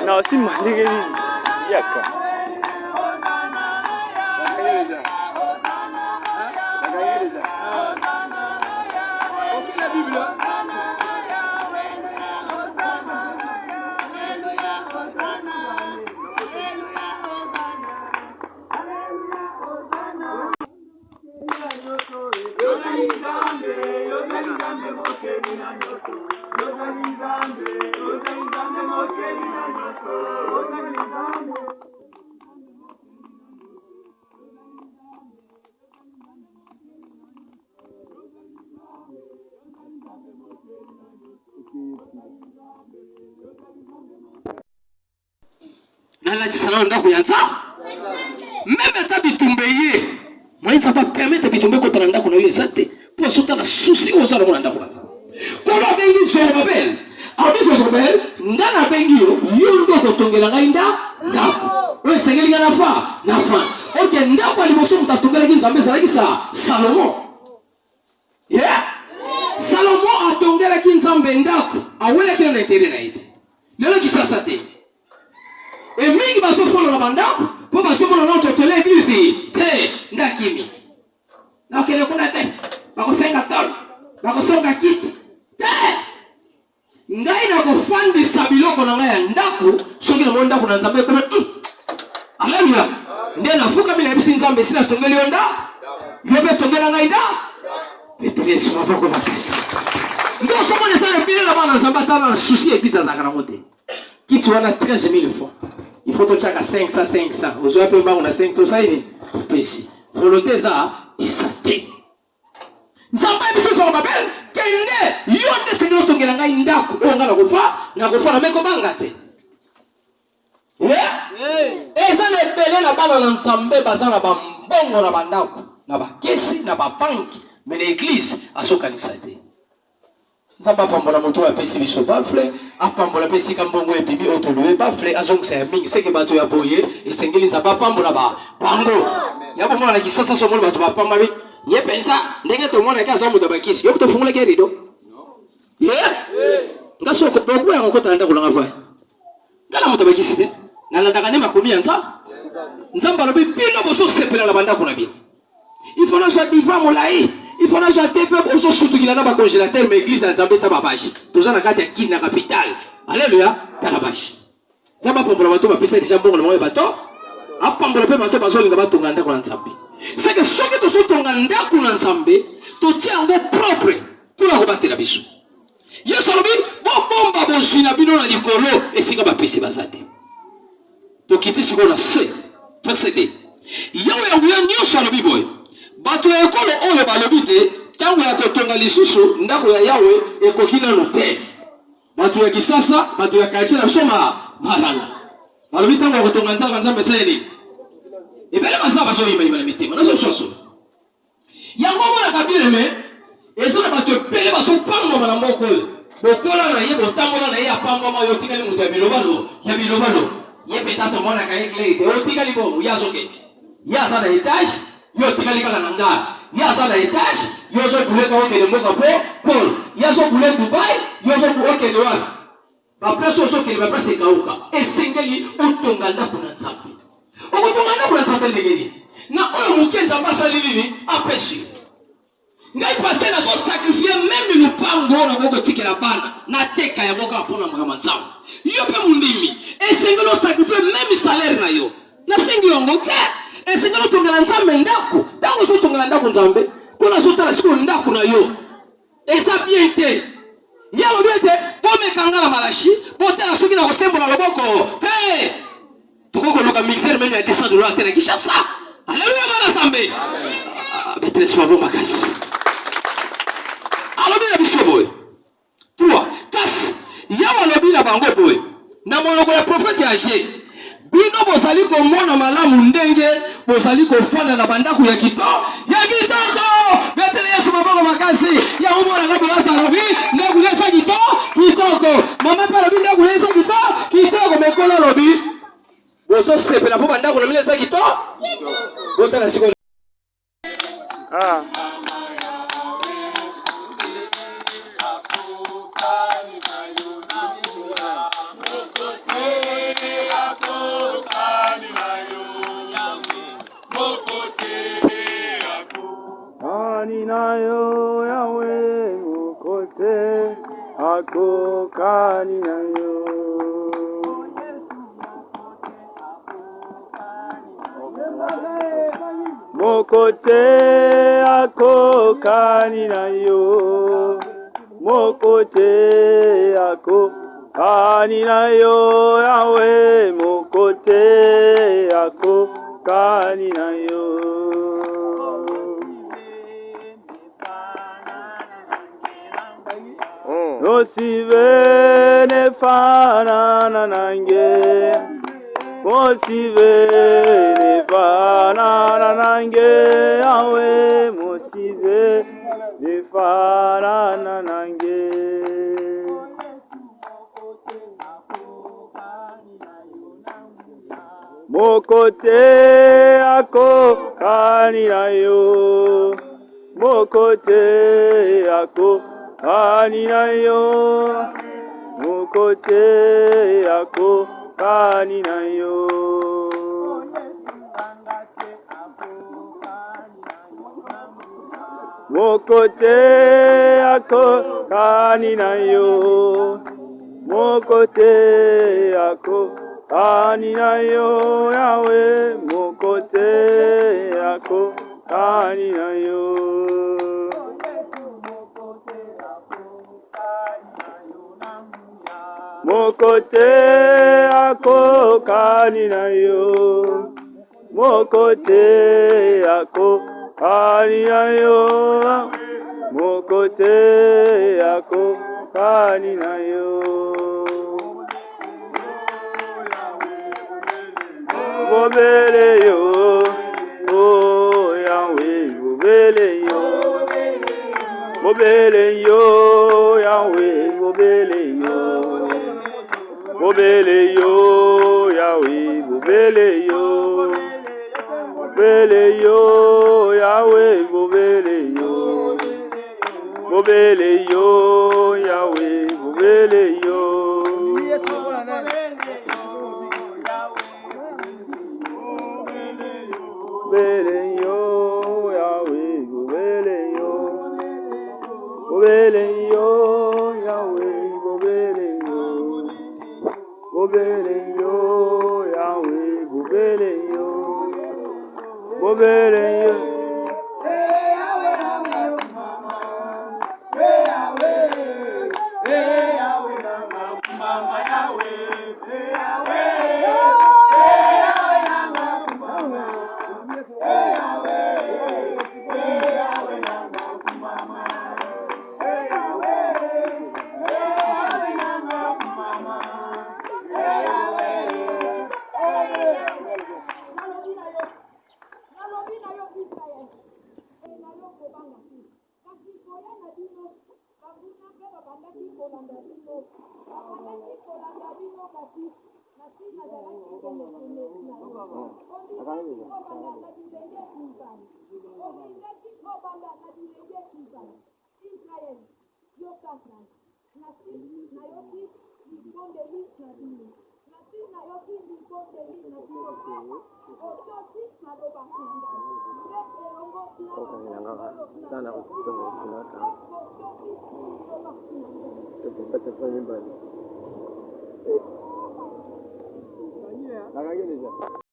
No, si maligini yaka. Nala tisana nda kuyanza même ta bitumbeye moi ça va permettre bitumbe ko tanda kuna yo sate pour sauter la souci aux salons nda kuna kola bengi so babel abi so babel ndana bengi yo ndo ko tongela ngainda ndako we sengeli ngana fa na fa okay ndako alimoso mtatongela kinzambe salakisa Salomo Salomo atongela kinzambe ndako awela kina na itere na ite lelo kisasa te et mingi baso folo na bandako po baso mona na to l'église ndakimi na kele kuna te bako senga tol bako songa kiti te ngai na ko fandi sabiloko na ngai ndako soki na monda kuna nzambe kuma haleluya nde na fuka bila bisi nzambe sina tongeli onda yobe tongela ngai da petele so bako bakasi ndo somo ne sala pile la bana nzambe tana na souci et pizza za kana mote kitu wana 13000 fois. Il faut que tu aies 500. Aujourd'hui, on a 500. Ça y est. Ici. Volonté ça. Et ça t'est. Nous avons pas besoin de Babel. Quel est? Il y a des seigneurs qui ont gagné une date. On a la refa. La refa la met comme un gâté. Et ça n'est pas là bas dans l'ensemble. Basant la bambon na bandako. Na ba kesi na ba banque. Mais l'église a son canisate. Nzamba pambola moto ya pesi biso bafle apambola pesi kambongo epibi otoluwe bafle azongisa ya mingi seke bato ya boye esengeli nzamba pambola ba bango ya bomona na kisasa so mona bato bapamba bi ye pensa ndenge to mona ka zamu tabakisi yo to fungula ke rido ngaso ko boku ya ko tanda kulanga va ngala moto bakisi te na landaka ne makomi yanza nzamba lobi pino boso sepela la banda kuna bi il faut na soit diva molai. Il faut que tu aies fait surtout qu'il y a un congélateur, mais l'église a zambé ta babache. Tout ça, on a dit la capitale. Alléluia, ta babache. Ça va pour le bateau, ma pisse déjà bon, le moyen bateau. Après, on va bateau, parce qu'on va tout ganda qu'on ensemble. C'est que ce que tu sois ton ganda qu'on ensemble, tu tiens en propre. Tu l'as rebattu la bichou. Yes, alors, bon, bon, jinabino na likolo, et c'est comme un pisse bazate. Donc, quitter ce qu'on a fait, procéder. Il y a un gouvernement sur le biboy. Bato ya ekolo oyo balobi te tango ya kotonga lisusu ndako ya Yawe ekokina no te bato ya kisasa bato ya kalche na soma marana balobi tango ya kotonga nzambe sele ebele mazaba so yima yima mitema na so yango mona kabire me ezona bato pele baso pambo na mboko bokola na ye botambola na ye apamba ma yotika ni mutu ya bilobalo ye petato mona ka ekle te otika libo yazoke yaza na etage yo tikali kaka na ngala yaza na etage yo zo kuleka wote le mboka Paul yazo kule Dubai yo zo kuoke le wapi ba place so ke ba place kauka esengeli utonga ndako na nzambe okotonga ndako na nzambe ndegeni na oyo mukenza basali nini apesi ngai passer na so sacrifier même le pango na boko tikela bana na teka ya boka pona mama nzambe yo pe mundimi esengelo sacrifier même salaire na yo na sengi yongo te esengelo tongela nzambe ndako tango so tongela ndako nzambe kuna so tala siko ndako na yo esa bien te yalo bien te pome kangala malashi botela soki na kosembola loboko tukoko luka mixer même ya $200 tena kisha sa alléluia bana sambe betre so bo makasi alobi na biso boy toi kas yawa lobi na bango boy na monoko ya prophète Agé bino bozali komona malamu ndenge bozali kofanda na bandako ya kitoko betele Yesu maboko makasi ya umona ngabi wasalobi ndaku lesa kitoko mama pala bi ndaku lesa kitoko mekolo lobi bozo sepela po bandako na lesa kitoko botala siko nayo yawe mukote ako kani nayo mokote ako kani nayo mokote ako kani nayo yawe mokote ako kani nayo Mosive ne fanana nange Mosive ne fanana nange Yawe Mosive ne fanana nange Mokote ako kaninayo Mokote ako kaninayo Mokote ako kaninayo Mokote ako kaninayo Mokote ako kaninayo Yawe Mokote ako kaninayo Mokote ako kaninayo Mokote ako kaninayo Mokote ako kaninayo Bobele yo oh Yahweh bobele yo Bobele yo Yahweh bobele yo Bobele yo Yahweh bobele yo Bobele yo Yahweh bobele yo Bobele yo Yahweh bobele yo Bobele yo Yahweh bobele yo Bobele yo Yahweh bobele yo Bobele yo Yahweh bobele yo Bobele yo